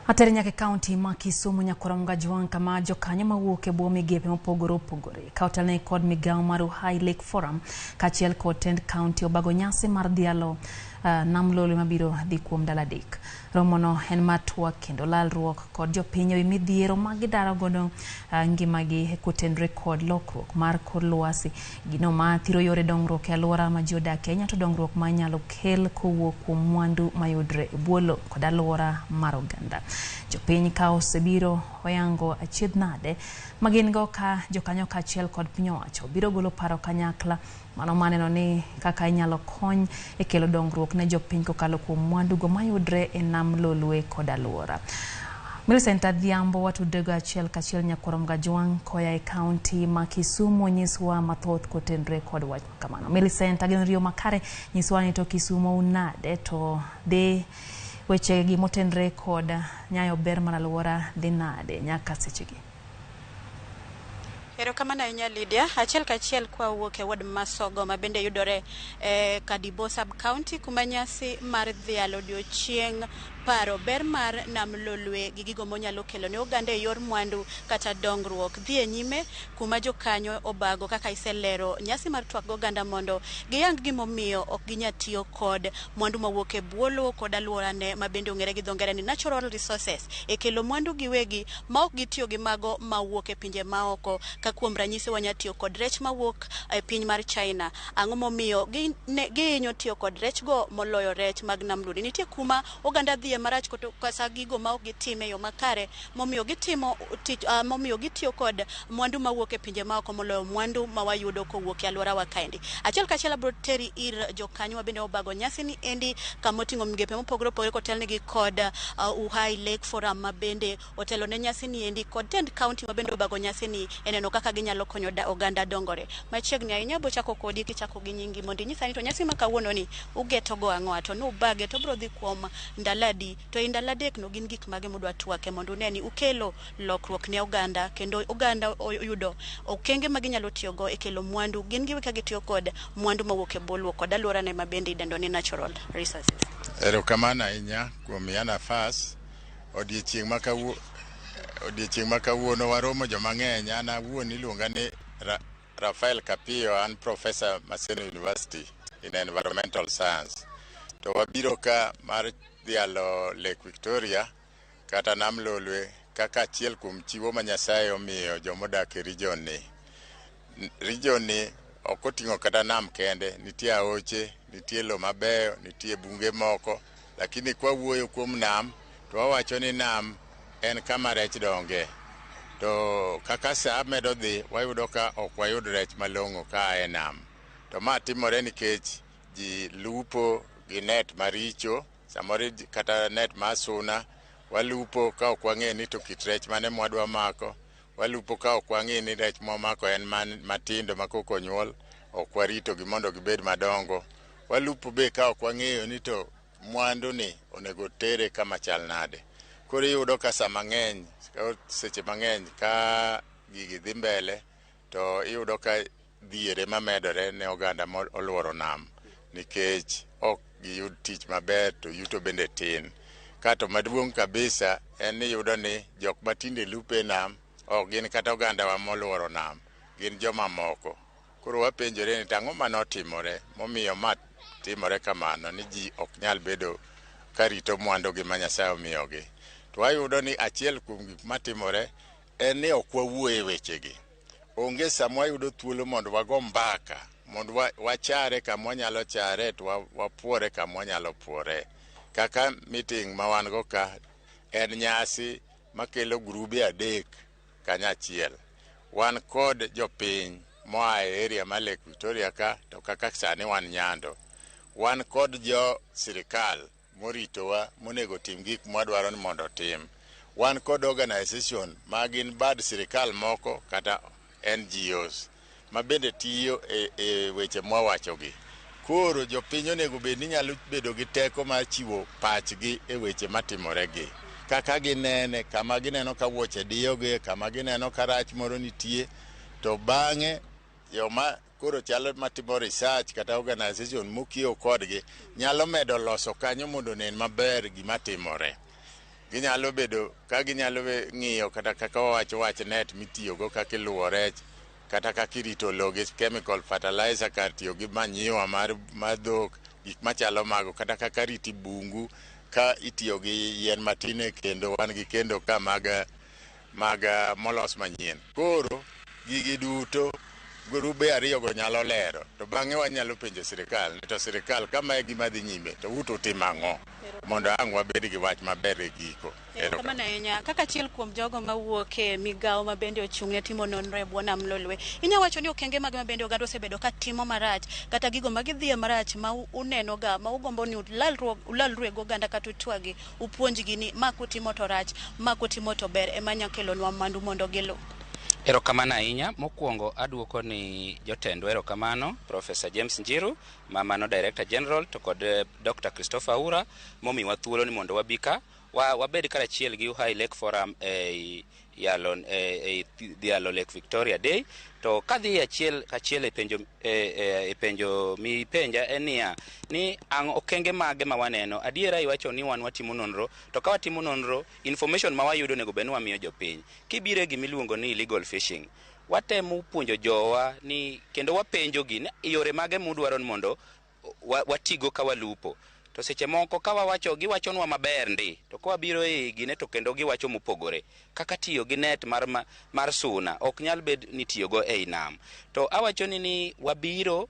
Atere nyake kaunti ma Kisumu nyakoramga Juan kama jokanyo mawuok e bwo migepe mopogore opogore kautane kod migao mar Uhai Lake Forum kachiel kod tend kaunti obago nyasi mar dhialo nam lolwe mabiro dhi kuom ndalo adek. Romono en matwak kendo lalruok kod jopiny ewi midhiero magidaro godo ngimagi kotenre kod lokruok mar kor lwasi gino ma thiro yore dongruok e alwora ma ji odakie ahinya to dongruok ma nyalo kel kowuok kuom mwandu mayudre e bwo lowo kod alwora mar oganda. Jopiny ka osebiro oyango achiedh nade magin go ka jokanyo kachiel kod piny owacho biro golo paro kanyakla mano maneno ni kaka inyalo kony e kelo dongruok ne jopiny kokalo kuom mwandu go mayudre e nam lolwe kod alwora. Millicent Adhiambo watudego achiel kachiel nyakoramga Juan koya e kaunti ma Kisumu nyiswa mathoth kotenre kod wach kamano. Millicent, ageno riyo makare nyiswa ni to Kisumu unade to de weche gi motenre kod nyayo ber mar alwora dhi nade nyaka sechegi. Erokamano ahinya Lydia, achiel kachiel kwa wuok e ward Masogo mabende yudore Kadibo sub county kuma nyasi mar dhialo odiochieng' paro ber mar nam lolwe gi gigo monyalo kelo ne oganda e yor mwandu kata dongruok dhi e nyime kuma jokanyo obago kaka iselero nyasi mar twak oganda mondo giyang gimomiyo ok ginya tiyo kod mwandu mawuok e bwo lowo kod alworane mabende ong'ere gi dho ngere ni natural resources e kelo mwandu giwegi ma ok gitiyo gi mago mawuok e pinje maoko ka kuom ranyisi wanya tiyo kod rech mawuok e piny mar China. Ang'o momiyo gihinyo tiyo kod rech go moloyo rech mag nam lolwe. Nitie kuma oganda dhi marach kasa gigo ma ok gitime yo makare momiyo gitimo momiyo gitiyo kod mwandu mawuok e pinje maoko moloyo mwandu ma wayudo kowuok e alwora wa kaendi. Achiel kachiel abro teri ir jokanyo mabende obago nyasi ni endi kama oting'o migepe mopogore opogore kotelnegi kod Uhai Lake Forum mabende otelo ne nyasi ni endi kod tend county mabende obago nyasi ni eneno kaka ginyalo konyo oganda dongore. Machiegni ahinya bo chako kodi kichako gi nyingi mondo inyisa ni to nyasi ma kawuono ni ugeto go ang'o to nubage to bro dhi kuom ndaladi to i ndalo adek no gin gik mage mudwa twake mondo uneni ukelo lokruok ne oganda kendo oganda oyudo okenge maginyalo tiyogo e kelo mwandu gin giwe ka gitiyo kod mwandu mawuok e bwo lowo kod alworane mabende idendo ni natural resources. Erokamano ahinya kuom miya nafas. Odiochieng' ma kawuono waromo joma ng'eny. An awuon iluonga ni Rafael Kapio, an professor Maseno University in environmental science. To wabiro ka mar dhialo Lake Victoria kata nam lolwe kaka achiel kuom chiwo ma Nyasaye omiyo jomodak e region ni. Region ni ok oting'o kata nam kende, nitie aoche, nitie lo mabeyo, nitie bunge moko, lakini kwa wuoyo kuom nam to wawacho ni nam en kama rech donge. To kaka saa medo dhi wayudo ka ok wayud rech malong'o ka e nam. To ma timore nikech ji lupo gi net maricho, samoro kata net masuna. Walupo ka ok wang'e ni to kit rech mane mwadwa mako. Walupo ka ok wang'e ni rech mwamako en matindo ma koko nyuol, ok warito gi mondo gibed madongo. Walupo be ka ok wang'eyo ni to mwandu ni onego tere kama chal nade. Koro iyudo ka saa mang'eny, seche mang'eny ka gigi dhi mbele to iyudo ka dhiere mamedore ne oganda molworo nam nikech ok giyud tich maber to yuto bende tin. Kato maduong' kabisa en ni yudo ni jok matinde lupe nam ok gin kata oganda wa molworo nam, gin joma moko. Koro wapenjore ni tang'o manotimore momiyo ma timore kamano ni ji ok nyal bedo karito mwandu gi ma Nyasaye omiyogi. To wayudo ni achiel kuom gik matimore en ni ok wawuoye wechegi. Onge sama wayudo thuolo mondo wago mbaka, mondo wachare kama wanyalo chare to wapuore kama wanyalo puore. Kaka meeting ma wan go ka en nyasi makelo grube adek kanyachiel. Wan kod jopiny moa e area ma Lake Victoria ka to kaka sani wan Nyando. Wan kod jo sirikal moritowa monego tim gik mwadwaro ni mondo tim. Wan kod organization magin bad sirikal moko kata NGOs mabende tiyo e weche mwawachogi. Koro jopiny onego bed ni nyalo bedo gi teko mar chiwo pachgi e weche matimoregi. Kaka ginene, kama gineno ka wuoche diyogi, kama gineno ka rach moro nitie, to bang'e joma koro chalo matimo research kata organization mokiewo kodgi nyalo medo loso kanyo mondo nen maber gima timore. ginyalo bedo ka ginyalo ng'iyo kata kaka wach net mitiyogo kaka iluwo rech kata kaka irito lowo gi chemical fertilizer kar tiyo gi manyiwa mar dhok, gik machalo mago, kata kaka riti bungu ka itiyo gi yien matin e kendo, wan gi kendo ka mag molos manyien. Koro gigi duto grube ariyogo nyalo lero, to bang'e wanyalo penjo sirikal, to sirikal kama e gima dhi nyime to utim ang'o mondo ang' wabed gi wach maber e giko. Kamano ahinya, kaka achiel kuom jogo mawuok e migawo ma bende ochung'ne timo nonro e bwo nam Lolwe, inyalo wacho ni okenge mag mabende oganda osebedo ka timo marach, kata gigo magidhiye marach ma unenoga ma ugombo ni ulalrue go oganda kata utwagi, upuonjgi ni ma kutimo to rach, ma kutimo to ber, ema nyalo kelonwa mwandu mondo gilu. Erokamano ahinya. Mokwongo aduoko ni jotendwa erokamano, Professor James Njiru, mamano Director General, to kod Dr. Christopher Aura, momiwa thuolo ni mondo wabika wabed karachiel gi Uhai Lake Forum Dialo Lake Victoria Day. To kadhi achiel e penjo mipenja en niya, ni ang' okenge mage ma waneno. Adiera iwacho ni wan watimo nonro, to ka watimo nonro, information ma wayudo nego bed ni wamiyo jopiny. Kibire gimiluongo ni illegal fishing, watemo puonjo jowa ni kendo wapenjogi ni yore mage mudwaro ni mondo watigo ka walupo. To seche moko ka giwachonwa maber ndi, to ka wabiro e gine to kendo giwacho mopogore. Kaka tiyo gi net mar suna ok nyal bed ni tiyogo ei nam. To awacho ni wabiro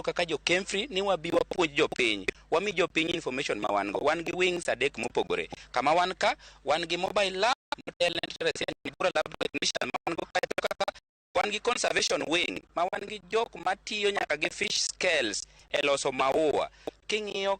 kaka jo Kemfri ni wapuonj jopiny, wami jopiny information ma wan go. Wan gi wings 3 mopogore. Kama wan ka, wan gi mobile lab, model lab technician ma wan go kaka wan gi conservation wing, ma wan gi jok matiyo nyaka gi fish scales e loso maua. King'iyo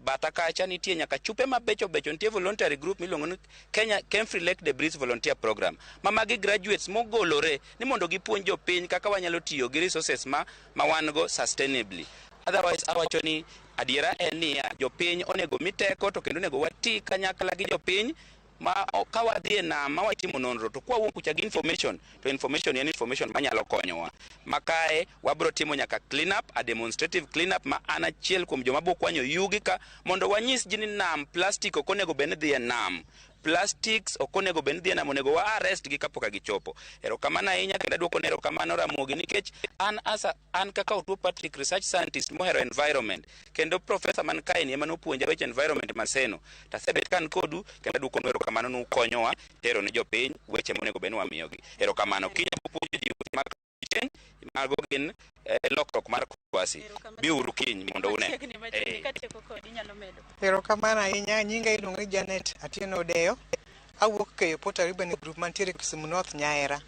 bata kacha nitie nyaka chupe mabecho nitie voluntary group miluongo ni Kenya Kemfri Lake Debris Volunteer Program, ma magi graduates mogolore ni mondo gipuonj jopiny kaka wanyalo tiyo gi resources ma wan go sustainably. Otherwise awacho ni adiera en ni jopiny onego miteko, to kendo onego wati kanyakla gi jopiny ma ka wadhi e nam ma watimo nonro, to kwa wuok kucha gi information, to information en information manyalo konyowa. Makae wabro timo nyaka clean up, a demonstrative clean up, ma an achiel kuom joma bokwanyo yugi ka mondo wanyis ji ni nam plastic ok onego bed ni dhi e nam. Plastics ok onego bed ni dhi e nam, onego wa arrest gi kapok gichopo. Erokamano ahinya, kendo aduoko ne erokamano Ramogi, nikech an kaka Otuo Patrick, research scientist mohero environment, kendo professor man kae ni ema nopuonja weche environment Maseno. Tasebet kan kodu, kendo aduoko ne erokamano nukonyowa tero ne jopiny weche monego bed ni wamiyogi. Erokamano. Kinya puonjo ji mag change mago gin lokruok mar kwasi. Biuru kiny mondo une. Erokamano ahinya. Nyinga iluongo ni Janet Atieno Odeyo. Awuok Keyo Port Ariban group mantiere Kisumu North, Nyaera.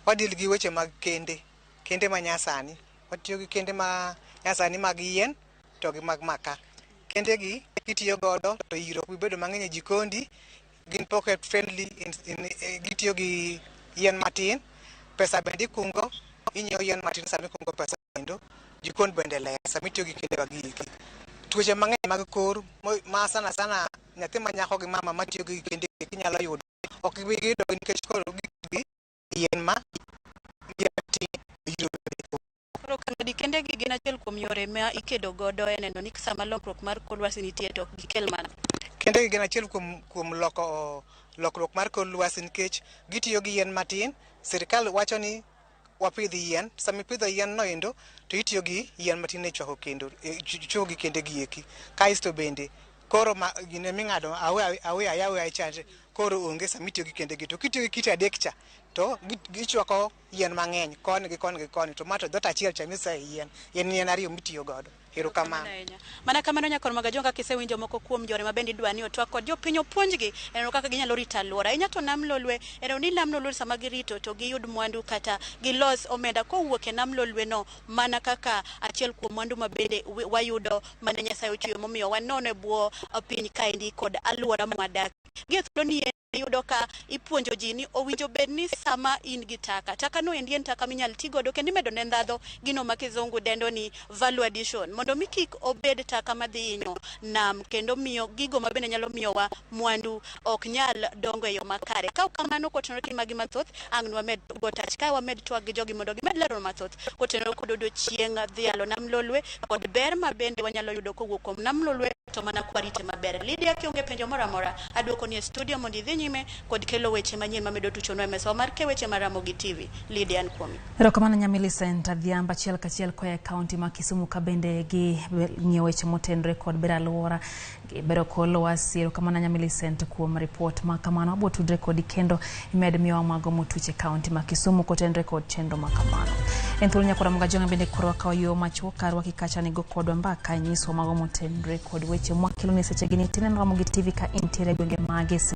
Wadil gi weche mag kende ma nyasani. Watiyo gi kende ma nyasani mag yien to gi mag maka. Kende gi itiyo godo to iro bedo mang'eny e jikondi, gin pocket friendly, gitiyo gi yien matin, pesa bende ikungo, inyiewo yien matin sami kungo pesa bendo, jikon bende ler sami tiyo gi kende wa gigi. Tuoche mang'eny mag kor ma sana nyathi ma nyako gi mama matiyo gi kende kinyalo yudo ok bi yudo nikech koro gi yien ma Koro kendo kende gi gin achiel kuom yore ma ikedo godo e neno ni sama lokruok mar kor lwasi nitie to gikel mana. Kende gi gin achiel kuom lokruok mar kor lwasi, nikech gitiyo gi yien matin. Sirikal wacho ni wapidh yien, sami pidho yien no endo to itiyo gi yien matin e chwako kendo, chwako gi kende gi eki. Kaisto bende koro gine ming'ado awe chanje, koro onge sami tiyo gi kende gi, to kitiyo gi kite adek cha to gichwako yien mang'eny koni gi koni, to mato dhot achiel cha misa yien ariyo mitiyo godo. Erokamano. Mana kamano nyakor magajonga kisewinjo moko kuom yore ma bende idwa ni otwa kod jopiny opuonjgi eno kaka ginyalo rito alwora. Inyato nam Lolwe, eno ni nam Lolwe sama girito to giyud mwandu kata gilos omenda kowuok e nam Lolwe no, mana kaka achiel kuom mwandu ma bende wayudo mane Nyasaye ochweyo momiyo wanono e bwo piny kaendi kod alwora mwadak. Gi thuolo ni yudo ka ipuonjo ji ni owinjo bed ni sama in gi taka no endi en taka minyal tigodo kendo imedo ne ndhadho gino ma kizungu dendo ni value addition mondo mi kik obed taka madhi hinyo nam kendo miyo gigo ma bende nyalo miyowa mwandu ok nyal dongo e yo makare. Ka kamano kotenore gi magi mathoth ang' wamed go tach ka wamed twag gi jogi mondo gimed lero mathoth kotenore kod odiochieng' dhialo nam Lolwe kod ber ma bende wanyalo yudo kowuok kuom nam Lolwe to mana kwarite maber. Lydia kionge penjo moro amora aduoko ni e studio mondo idhi nyime kod kelo weche manyien mamedo tuchonwa e mesa mar ke weche mar Ramogi TV. Lydia an kuomi. Erokamano Millicent Adhiambo achiel kachiel koa e kaunti ma Kisumu ka bende gi ng'iyo weche motenore kod ber alwora gi bero kor lwasi. Erokamano Millicent kuom report ma kamano. Abo tudre kodi kendo imed miyo mago motuche kaunti ma Kisumu kotenore kod chenro ma kamano. En thuolo nyakora mga jonga bende koro ka yo machuo karwa kikacha ni go kodwa mbaka nyiso mago motenore kod weche mwakilo ni seche gini tinen Ramogi TV ka intiere gwenge mage